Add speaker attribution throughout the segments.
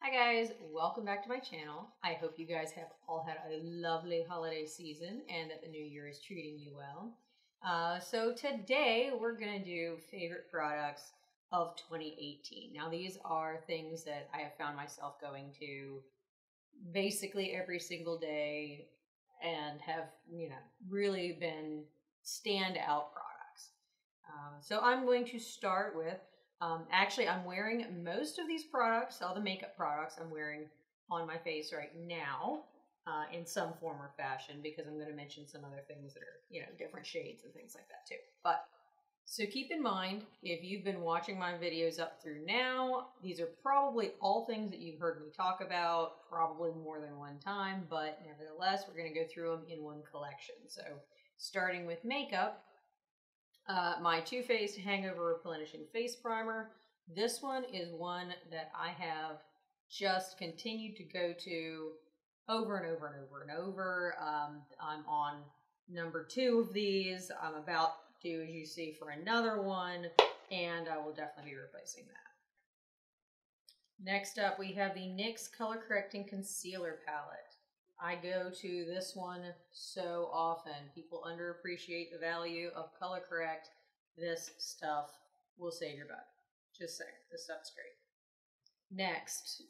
Speaker 1: Hi guys, welcome back to my channel. I hope you guys have all had a lovely holiday season and that the new year is treating you well. So today we're going to do favorite products of 2018. Now these are things that I have found myself going to basically every single day and have, really been standout products. So I'm going to start with actually, I'm wearing most of these products, all the makeup products I'm wearing on my face right now in some form or fashion, because I'm going to mention some other things that are, different shades and things like that too. But so keep in mind, if you've been watching my videos up through now, these are probably all things that you've heard me talk about, probably more than one time, but nevertheless, we're going to go through them in one collection. So starting with makeup, my Too Faced Hangover Replenishing Face Primer. This one is one that I have just continued to go to over and over and over and over. I'm on number 2 of these. I'm about to, as you see, for another one, and I will definitely be replacing that. Next up, we have the NYX Color Correcting Concealer Palette. I go to this one so often. People underappreciate the value of color correct. This stuff will save your butt. Just saying, this stuff's great. Next,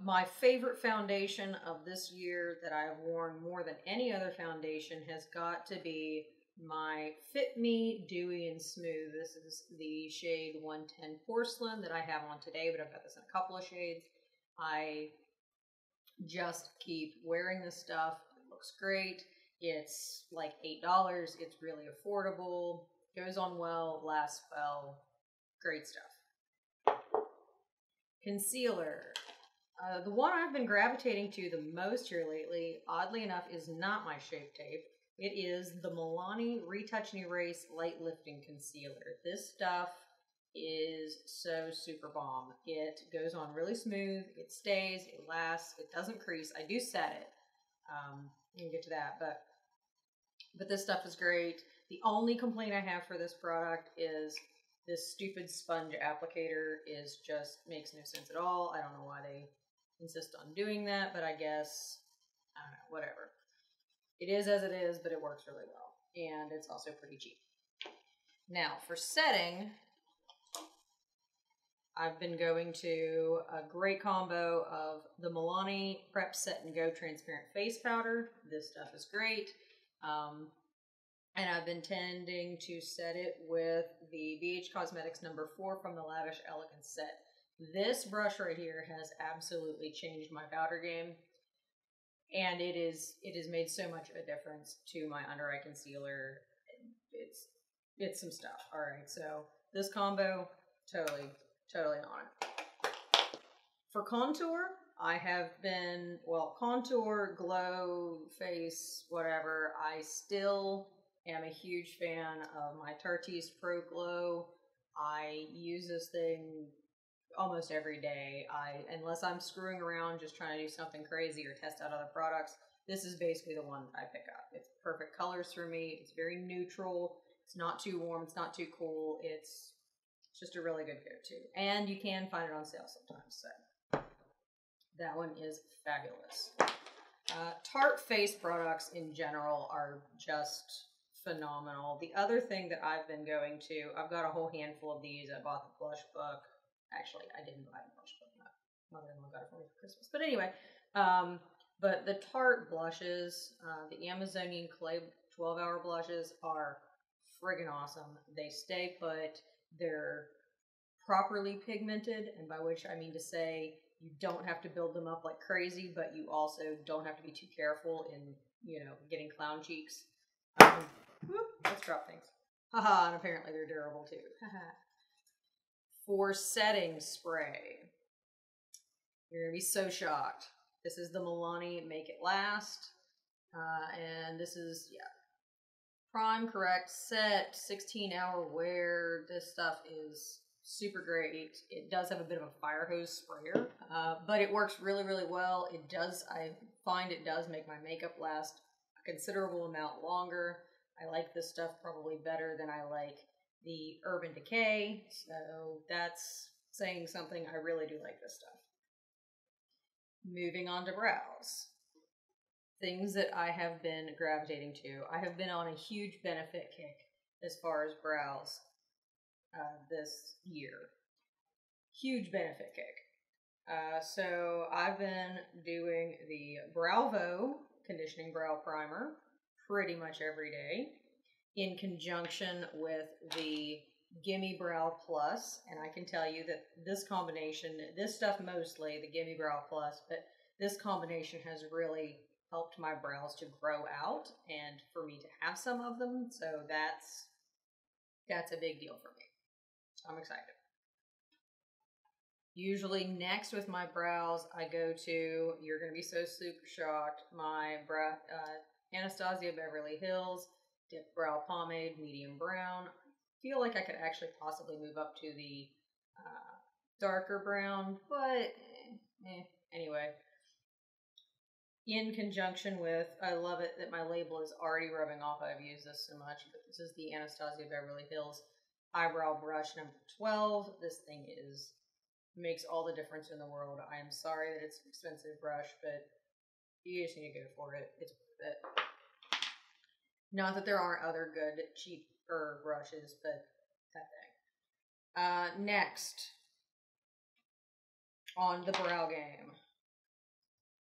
Speaker 1: my favorite foundation of this year that I have worn more than any other foundation has got to be my Fit Me Dewy and Smooth. This is the shade 110 Porcelain that I have on today, but I've got this in a couple of shades. I just keep wearing this stuff. It looks great. It's like $8. It's really affordable. Goes on well, lasts well. Great stuff. Concealer. The one I've been gravitating to the most here lately, oddly enough, is not my Shape Tape. It is the Milani Retouch and Erase Light Lifting Concealer. This stuff is so super bomb. It goes on really smooth, it stays, it lasts, it doesn't crease. I do set it. You can get to that, but this stuff is great. The only complaint I have for this product is this stupid sponge applicator makes no sense at all. I don't know why they insist on doing that, but I guess, I don't know, whatever. It is as it is, but it works really well. And it's also pretty cheap. Now, for setting, I've been going to a great combo of the Milani Prep Set and Go Transparent Face Powder. This stuff is great. And I've been tending to set it with the BH Cosmetics number 4 from the Lavish Elegance set. This brush right here has absolutely changed my powder game. And it has made so much of a difference to my under eye concealer. It's some stuff. All right, so this combo, totally on it. For contour, I have been, contour, glow, face, whatever. I still am a huge fan of my Tarteist Pro Glow. I use this thing almost every day. Unless I'm screwing around just trying to do something crazy or test out other products, this is basically the one I pick up. It's perfect colors for me. It's very neutral. It's not too warm. It's not too cool. It's just a really good go-to. And you can find it on sale sometimes, so that one is fabulous. Tarte face products in general are just phenomenal. The other thing that I've been going to, I've got a whole handful of these. I bought the blush book. Actually, I didn't buy the blush book. My mother-in-law got it for me for Christmas. But anyway, but the Tarte blushes, the Amazonian Clay 12-hour blushes are friggin' awesome. They stay put. They're properly pigmented, and by which I mean to say you don't have to build them up like crazy, but you also don't have to be too careful in, getting clown cheeks. Let's drop things. Haha, and apparently they're durable too. For setting spray, you're going to be so shocked. This is the Milani Make It Last. And this is, Prime, Correct, Set, 16-hour wear. This stuff is super great. It does have a bit of a fire hose sprayer, but it works really, really well. I find it does make my makeup last a considerable amount longer. I like this stuff probably better than I like the Urban Decay, so that's saying something. I really do like this stuff. Moving on to brows. Things that I have been gravitating to. I have been on a huge benefit kick as far as brows this year. Huge benefit kick. So I've been doing the Browvo Conditioning Brow Primer pretty much every day in conjunction with the Gimme Brow Plus, and I can tell you that this combination, this stuff mostly, the Gimme Brow Plus, but this combination has really helped my brows to grow out and for me to have some of them, so that's a big deal for me. So I'm excited. Usually next with my brows, I go to, you're going to be so super shocked, my Anastasia Beverly Hills Dipbrow Pomade, medium brown. I feel like I could actually possibly move up to the darker brown, but anyway. In conjunction with, I love it that my label is already rubbing off. I've used this so much, but this is the Anastasia Beverly Hills Eyebrow Brush number 12. This thing makes all the difference in the world. I am sorry that it's an expensive brush, but you just need to go for it. It's worth it. Not that there aren't other good, cheaper brushes, but that thing. Next, on the brow game.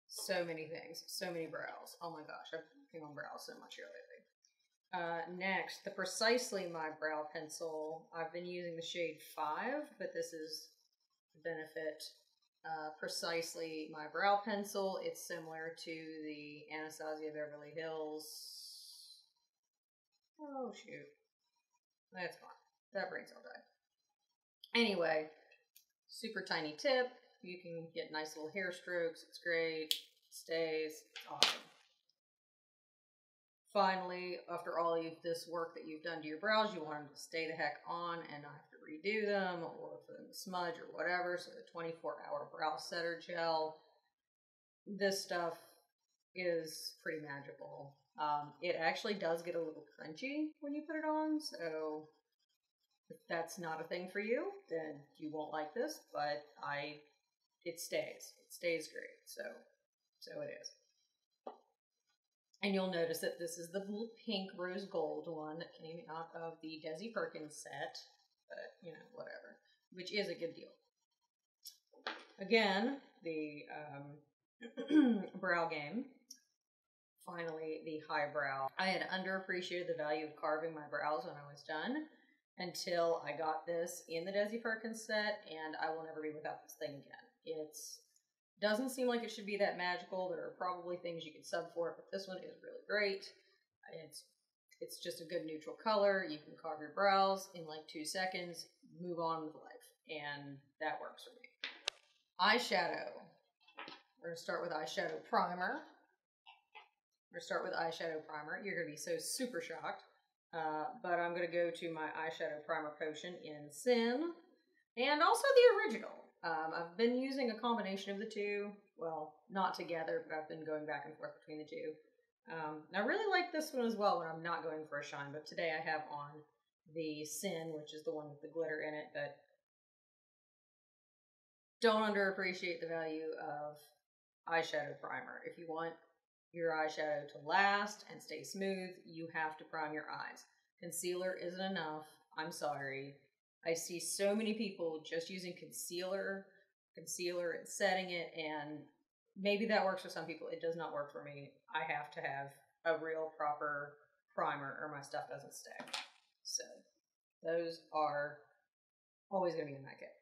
Speaker 1: So many things, so many brows. Oh my gosh, I've been working on brows so much here lately. Next, the Precisely My Brow Pencil. I've been using the shade 5, but this is Benefit Precisely My Brow Pencil. It's similar to the Anastasia Beverly Hills. Oh shoot, that's gone. That brain cell died. Anyway, super tiny tip. You can get nice little hair strokes. It's great. It stays. It's awesome. Finally, after all of this work that you've done to your brows, you want them to stay the heck on and not have to redo them or for them to smudge or whatever. So the 24-hour brow setter gel. This stuff is pretty magical. It actually does get a little crunchy when you put it on, so if that's not a thing for you, then you won't like this, but it stays. It stays great, so it is. And you'll notice that this is the little pink rose gold one that came out of the Desi Perkins set, but, you know, whatever, which is a good deal. Again, the brow game. Finally, the highbrow. I had underappreciated the value of carving my brows when I was done until I got this in the Desi Perkins set, and I will never be without this thing again. It doesn't seem like it should be that magical. There are probably things you could sub for it, but this one is really great. It's just a good neutral color. You can carve your brows in like 2 seconds, move on with life, and that works for me. Eyeshadow. We're going to start with eyeshadow primer. You're going to be so super shocked. But I'm going to go to my eyeshadow primer potion in Sin. And also the original. I've been using a combination of the two. Well, not together, but I've been going back and forth between the two. I really like this one as well when I'm not going for a shine. But today I have on the Sin, which is the one with the glitter in it. But don't underappreciate the value of eyeshadow primer. If you want your eyeshadow to last and stay smooth, you have to prime your eyes. Concealer isn't enough. I'm sorry. I see so many people just using concealer and setting it, and maybe that works for some people. It does not work for me. I have to have a real proper primer or my stuff doesn't stick. So those are always going to be in my kit.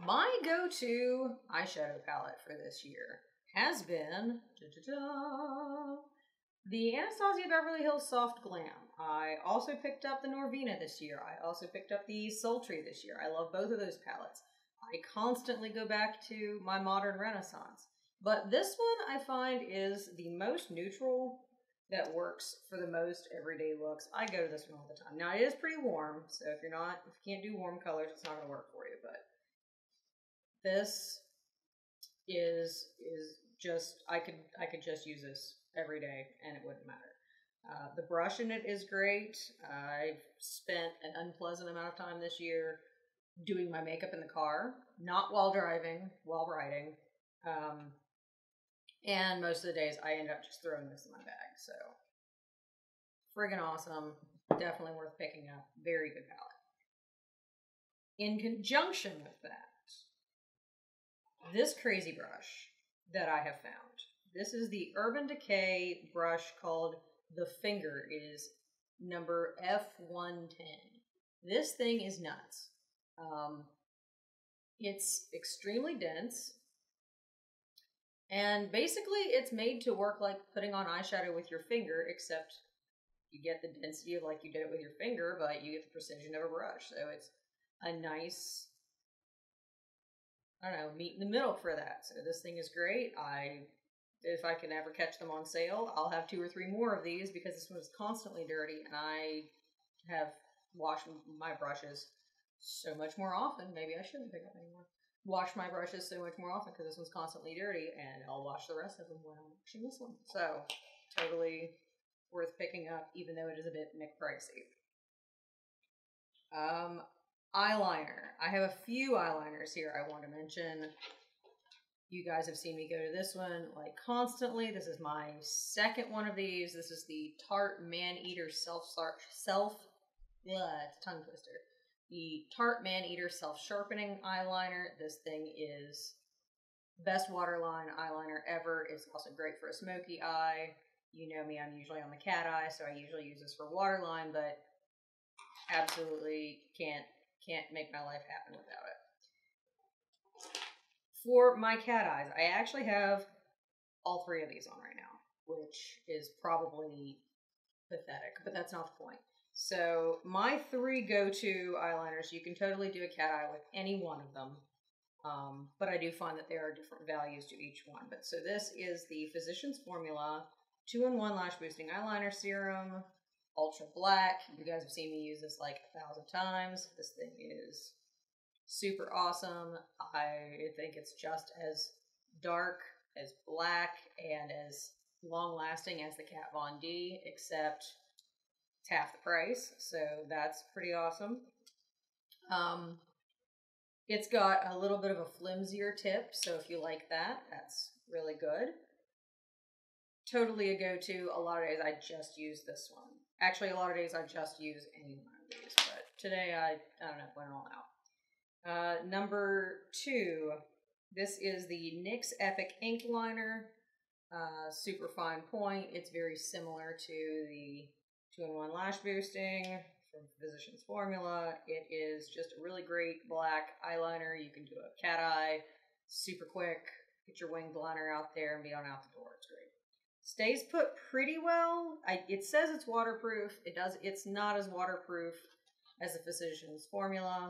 Speaker 1: My go-to eyeshadow palette for this year has been the Anastasia Beverly Hills Soft Glam. I also picked up the Norvina this year. I also picked up the Sultry this year. I love both of those palettes. I constantly go back to my Modern Renaissance. But this one I find is the most neutral that works for the most everyday looks. I go to this one all the time. Now it is pretty warm, so if you can't do warm colors, it's not going to work for you. But this is just, I could just use this every day and it wouldn't matter. The brush in it is great. I've spent an unpleasant amount of time this year doing my makeup in the car, not while driving, while riding. And most of the days I end up just throwing this in my bag. So friggin' awesome. Definitely worth picking up. Very good palette. In conjunction with that, this crazy brush that I have found. This is the Urban Decay brush called The Finger. It is number F110. This thing is nuts. It's extremely dense. And basically it's made to work like putting on eyeshadow with your finger, except you get the density of like you did it with your finger, but you get the precision of a brush. So it's a nice, I don't know, meet in the middle for that. So this thing is great. If I can ever catch them on sale, I'll have 2 or 3 more of these because this one is constantly dirty and I have washed my brushes so much more often. Maybe I shouldn't pick up anymore. Wash my brushes so much more often because this one's constantly dirty, and I'll wash the rest of them when I'm washing this one. So totally worth picking up, even though it is a bit pricey. Eyeliner. I have a few eyeliners here I want to mention. You guys have seen me go to this one like constantly. This is my second one of these. This is the Tarte Man-Eater it's a tongue twister. The Tarte Man-Eater Self-Sharpening Eyeliner. This thing is best waterline eyeliner ever. It's also great for a smoky eye. You know me, I'm usually on the cat eye, so I usually use this for waterline, but absolutely can't make my life happen without it. For my cat eyes, I actually have all 3 of these on right now, which is probably pathetic, but that's not the point. So my 3 go-to eyeliners, you can totally do a cat eye with any one of them, but I do find that there are different values to each one. But so this is the Physicians Formula 2-in-1 Lash Boosting Eyeliner Serum, Ultra Black. You guys have seen me use this like 1,000 times. This thing is super awesome. I think it's just as dark, as black, and as long-lasting as the Kat Von D, except it's half the price, so that's pretty awesome. It's got a little bit of a flimsier tip, so if you like that, that's really good. Totally a go-to. A lot of days I just use this one. Actually, a lot of days I just use any one of these, but today I don't know, went all out. Number 2, this is the NYX Epic Ink Liner. Super fine point. It's very similar to the 2-in-1 Lash Boosting from Physicians Formula. It is just a really great black eyeliner. You can do a cat eye super quick, get your winged liner out there and be on out the door. It's great. Stays put pretty well. It says it's waterproof. It's not as waterproof as the Physicians Formula,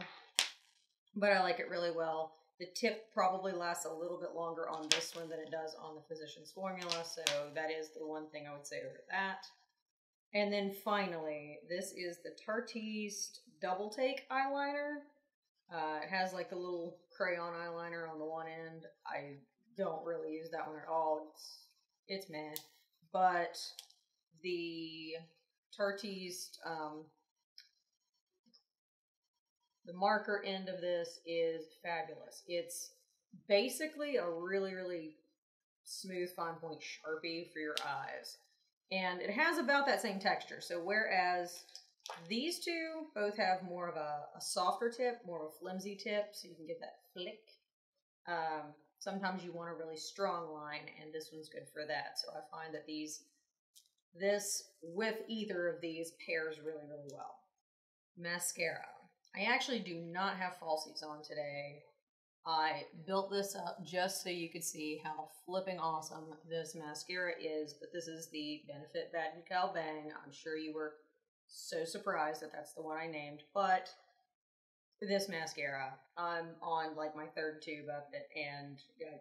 Speaker 1: but I like it really well. The tip probably lasts a little bit longer on this one than it does on the Physicians Formula, so that is the one thing I would say over that. And then finally, this is the Tarteist Double Take Eyeliner. It has like the little crayon eyeliner on the one end. I don't really use that one at all. It's meh. But the Tarteist, the marker end of this is fabulous. It's basically a really, really smooth fine point Sharpie for your eyes. And it has about that same texture. So whereas these 2 both have more of a softer tip, more of a flimsy tip, so you can get that flick. Sometimes you want a really strong line, and this one's good for that. So I find that this with either of these pairs really, really well. Mascara. I actually do not have falsies on today. I built this up just so you could see how flipping awesome this mascara is, but this is the Benefit Bad Cal Bang. I'm sure you were so surprised that that's the one I named, but this mascara, I'm on like my 3rd tube of it, and yeah,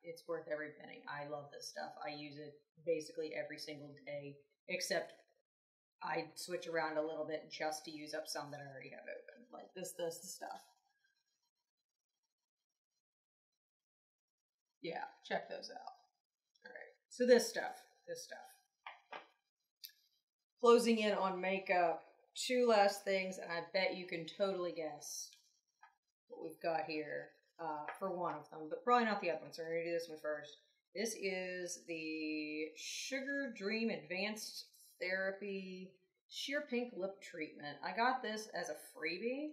Speaker 1: it's worth every penny. I love this stuff. I use it basically every single day, except I switch around a little bit just to use up some that I already have open, like this stuff. Yeah, check those out. All right, so this stuff. Closing in on makeup, 2 last things, and I bet you can totally guess what we've got here for one of them, but probably not the other one, so we're going to do this one first. This is the Sugar Dream Advanced Therapy Sheer Pink Lip Treatment. I got this as a freebie,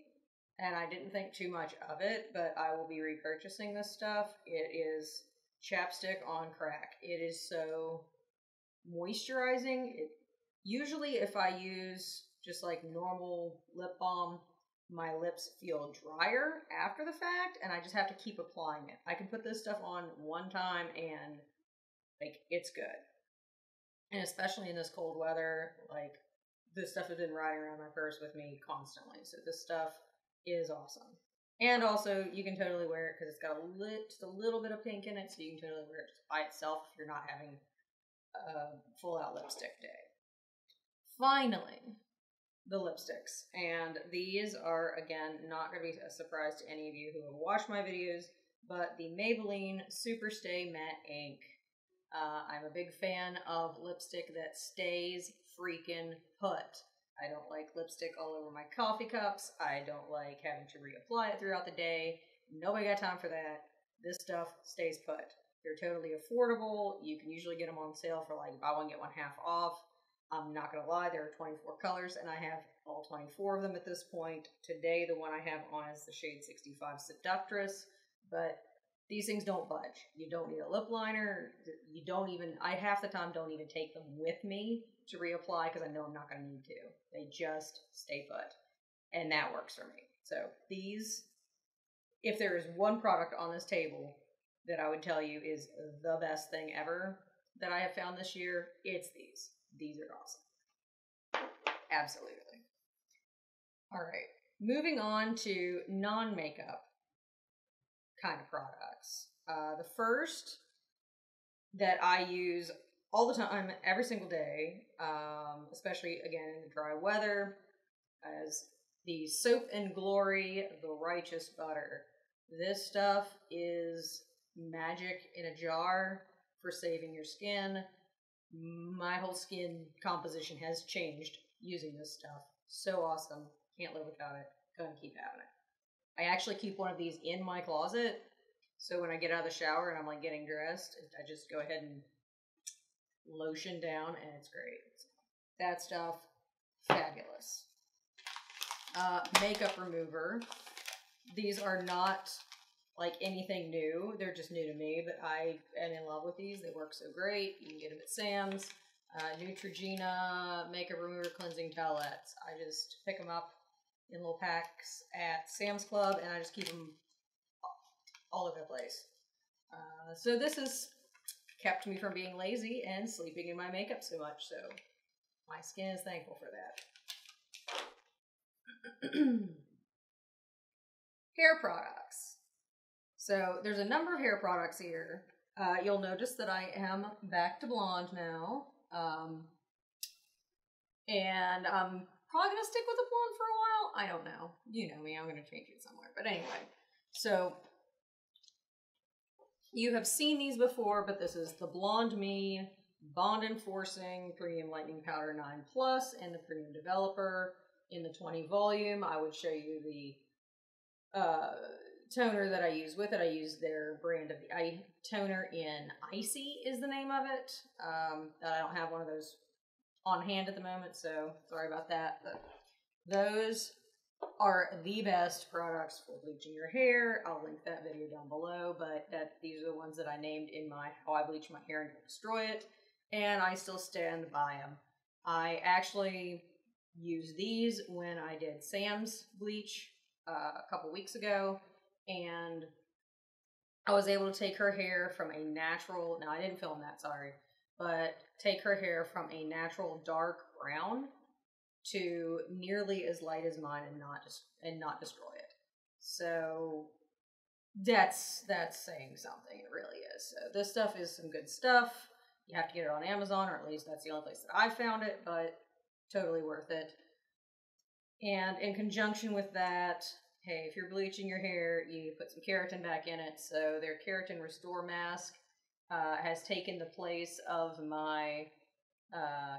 Speaker 1: and I didn't think too much of it, but I will be repurchasing this stuff. It is chapstick on crack. It is so moisturizing. Usually if I use just like normal lip balm, my lips feel drier after the fact, and I just have to keep applying it. I can put this stuff on one time and like it's good. And especially in this cold weather, like this stuff has been riding around my purse with me constantly. So this stuff is awesome. And also you can totally wear it because it's got just a little bit of pink in it, so you can totally wear it just by itself if you're not having a full out lipstick day. Finally, the lipsticks, and these are again not going to be a surprise to any of you who have watched my videos, but the Maybelline Superstay Matte Ink. I'm a big fan of lipstick that stays freaking put. I don't like lipstick all over my coffee cups. I don't like having to reapply it throughout the day. Nobody got time for that. This stuff stays put. They're totally affordable. You can usually get them on sale for like buy one get one half off. I'm not going to lie, there are 24 colors, and I have all 24 of them at this point. Today, the one I have on is the shade 65 Seductress, but these things don't budge. You don't need a lip liner. You don't even, I half the time don't even take them with me to reapply because I know I'm not going to need to. They just stay put, and that works for me. So these, if there is one product on this table that I would tell you is the best thing ever that I have found this year, it's these. These are awesome. Absolutely. All right. Moving on to non-makeup kind of products. The first that I use all the time, every single day, especially again in the dry weather, as the Soap and Glory The Righteous Butter. This stuff is magic in a jar for saving your skin. My whole skin composition has changed using this stuff. So awesome. Can't live without it. Gonna keep having it. I actually keep one of these in my closet. So when I get out of the shower and I'm like getting dressed, I just go ahead and lotion down and it's great. That stuff, fabulous. Makeup remover. These are not like anything new. They're just new to me, but I am in love with these. They work so great. You can get them at Sam's. Neutrogena Makeup Remover Cleansing Towelettes. I just pick them up in little packs at Sam's Club, and I just keep them all over the place. So this has kept me from being lazy and sleeping in my makeup so much, so my skin is thankful for that. Hair products. So there's a number of hair products here. You'll notice that I am back to blonde now. And I'm probably going to stick with the blonde for a while. I don't know. You know me, I'm going to change it somewhere. But anyway, so you have seen these before, but this is the Blonde Me Bond Enforcing Premium Lightening Powder 9 Plus and the Premium Developer in the 20 volume. I would show you the toner that I use with it. I use their brand of the eye toner in Icy is the name of it. I don't have one of those on hand at the moment, so sorry about that. But those are the best products for bleaching your hair. I'll link that video down below, but these are the ones that I named in my How I Bleach My Hair and Don't Destroy It, and I still stand by them. I actually used these when I did Sam's bleach a couple weeks ago, and I was able to take her hair from a natural, no, I didn't film that, sorry, but take her hair from a natural dark brown to nearly as light as mine and not destroy it. So that's saying something. It really is. So this stuff is some good stuff. You have to get it on Amazon, or at least that's the only place that I found it, but totally worth it. And in conjunction with that, hey, if you're bleaching your hair, you put some keratin back in it. So their Keratin Restore Mask has taken the place of my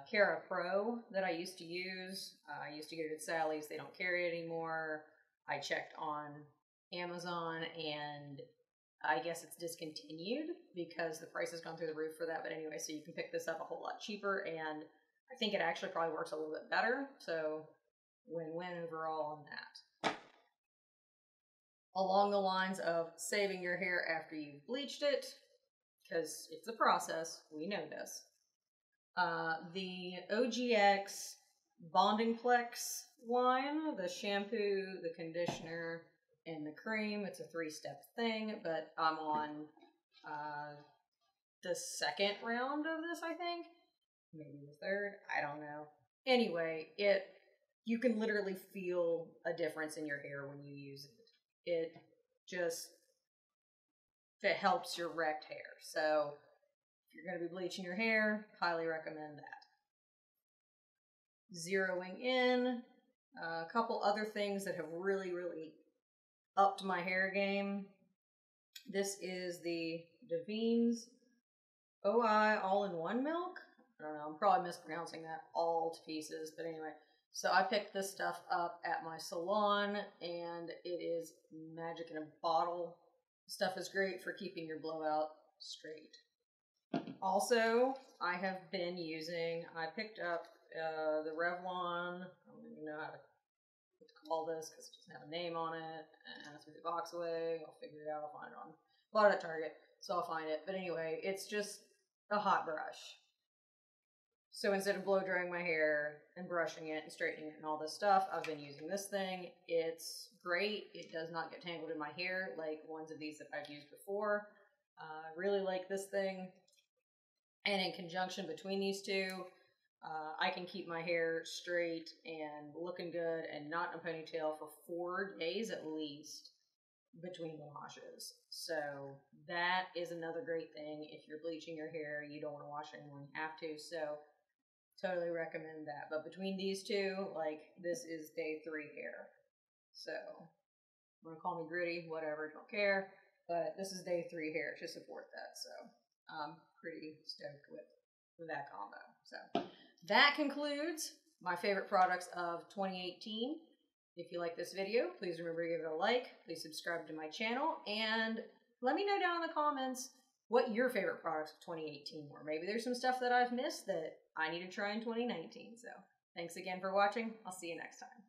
Speaker 1: Cara Pro that I used to use. I used to get it at Sally's. They don't carry it anymore. I checked on Amazon, and I guess it's discontinued because the price has gone through the roof for that. But anyway, so you can pick this up a whole lot cheaper, and I think it actually probably works a little bit better. So win-win overall on that. Along the lines of saving your hair after you've bleached it, because it's a process, we know this. The OGX Bonding Plex line, the shampoo, the conditioner, and the cream. It's a 3-step thing, but I'm on the second round of this, I think. Maybe the third, I don't know. Anyway, you can literally feel a difference in your hair when you use it. It helps your wrecked hair. So if you're going to be bleaching your hair, highly recommend that. Zeroing in, a couple other things that have really, really upped my hair game. This is the Davines OI All-in-One Milk. I don't know, I'm probably mispronouncing that all to pieces, but anyway. So I picked this stuff up at my salon, and it is magic in a bottle. Stuff is great for keeping your blowout straight. Also, I have been using, I picked up the Revlon, I don't even know how to call this because it doesn't have a name on it, and I threw the box away. I'll figure it out, I'll find it on, bought it at Target, so I'll find it. But anyway, it's just a hot brush. So instead of blow drying my hair and brushing it and straightening it and all this stuff, I've been using this thing. It's great. It does not get tangled in my hair like ones of these that I've used before. I really like this thing. And in conjunction between these two, I can keep my hair straight and looking good and not in a ponytail for 4 days at least between the washes. So that is another great thing. If you're bleaching your hair, you don't want to wash it when you have to. So totally recommend that. But between these two, like, this is day 3 hair. So, you want to call me gritty, whatever, don't care. But this is day 3 hair to support that. So, I'm pretty stoked with that combo. So, that concludes my favorite products of 2018. If you like this video, please remember to give it a like. Please subscribe to my channel. And let me know down in the comments what your favorite products of 2018 were. Maybe there's some stuff that I've missed that I need to try in 2019. So thanks again for watching. I'll see you next time.